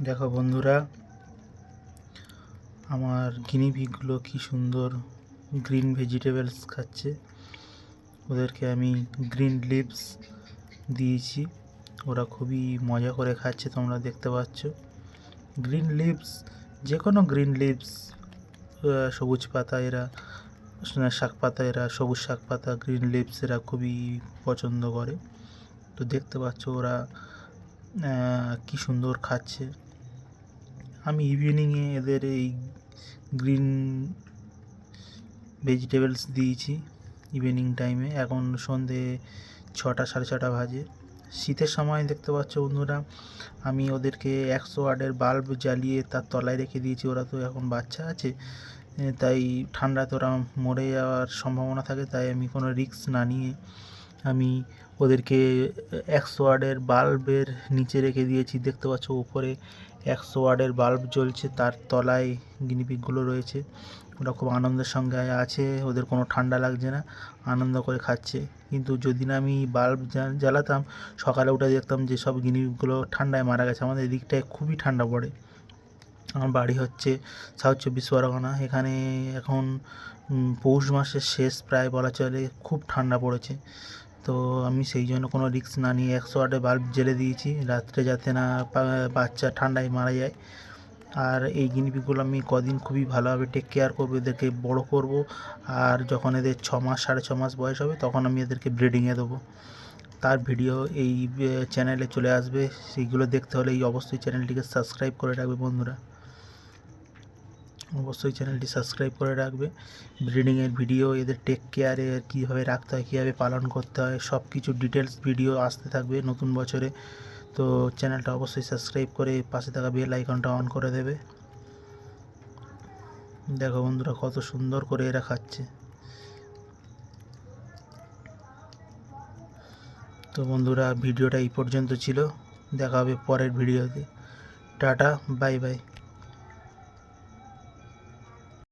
দেখো বন্ধুরা, আমার গিনিপিগগুলো কি সুন্দর গ্রিন ভেজিটেবলস খাচ্ছে। ওদেরকে আমি গ্রিন লিভস দিয়েছি, ওরা খুবই মজা করে খাচ্ছে। তোমরা দেখতে পাচ্ছ গ্রিন লিভস, যে কোনো গ্রিন লিভস, সবুজ পাতা, এরা শাক পাতা, এরা সবুজ শাক পাতা, গ্রিন লিভস এরা খুবই পছন্দ করে। তো দেখতে পাচ্ছ ওরা কি সুন্দর খাচ্ছে। আমি ইভিনিংয়ে এদের এই গ্রিন ভেজিটেবলস দিয়েছি ইভিনিং টাইমে। এখন সন্ধে 6টা, সাড়ে 6টা বাজে। শীতের সময় দেখতে পাচ্ছ বন্ধুরা, আমি ওদেরকে 100 ওয়াটের বাল্ব জ্বালিয়ে তার তলায় রেখে দিয়েছি। ওরা তো এখন বাচ্চা আছে, তাই ঠান্ডাতে ওরা মরে যাওয়ার সম্ভাবনা থাকে, তাই আমি কোনো রিস্ক না নিয়ে আমি ওদেরকে 100 ওয়াটের বাল্বের নিচে রেখে দিয়েছি। দেখতে পাচ্ছ উপরে 100 ওয়াটের বাল্ব জ্বলছে, তার তলায় গিনিপিগগুলো রয়েছে। ওরা খুব আনন্দের সঙ্গে আছে, ওদের কোনো ঠান্ডা লাগছে না, আনন্দ করে খাচ্ছে। কিন্তু যদি না আমি বাল্ব জ্বালাতাম, সকালে উঠে দেখতাম যে সব গিনিপিগগুলো ঠান্ডায় মারা গেছে। আমাদের এদিকটায় খুবই ঠান্ডা পড়ে। আমার বাড়ি হচ্ছে সাউথ 24 পরগনা। এখানে এখন পৌষ মাসের শেষ প্রায় বলা চলে, খুব ঠান্ডা পড়েছে। তো আমি সেই জন্য কোনো রিস্ক না নিয়ে 100 ওয়াটের বাল্ব জ্বেলে দিয়েছি রাত্রে, যাতে না বাচ্চা ঠান্ডায় মারা যায়। আর এই গিনিপিগগুলো আমি কদিন খুবই ভালোভাবে টেক কেয়ার করবো, এদেরকে বড় করব। আর যখন এদের 6 মাস, 6.5 মাস বয়স হবে, তখন আমি এদেরকে ব্রিডিংয়ে দেবো। তার ভিডিও এই চ্যানেলে চলে আসবে। সেইগুলো দেখতে হলে এই অবশ্যই চ্যানেলটিকে সাবস্ক্রাইব করে রাখবে বন্ধুরা, অবশ্যই চ্যানেলটি সাবস্ক্রাইব করে রাখবে। ব্রিডিংয়ের ভিডিও, এদের টেক কেয়ারে কীভাবে রাখতে হয়, কীভাবে পালন করতে হয়, সব কিছু ডিটেলস ভিডিও আসতে থাকবে নতুন বছরে। তো চ্যানেলটা অবশ্যই সাবস্ক্রাইব করে পাশে থাকা বেল আইকনটা অন করে দেবে। দেখো বন্ধুরা, কত সুন্দর করে এরা খাচ্ছে। তো বন্ধুরা, ভিডিওটা এই পর্যন্ত ছিল। দেখা হবে পরের ভিডিওতে। Tata, bye bye.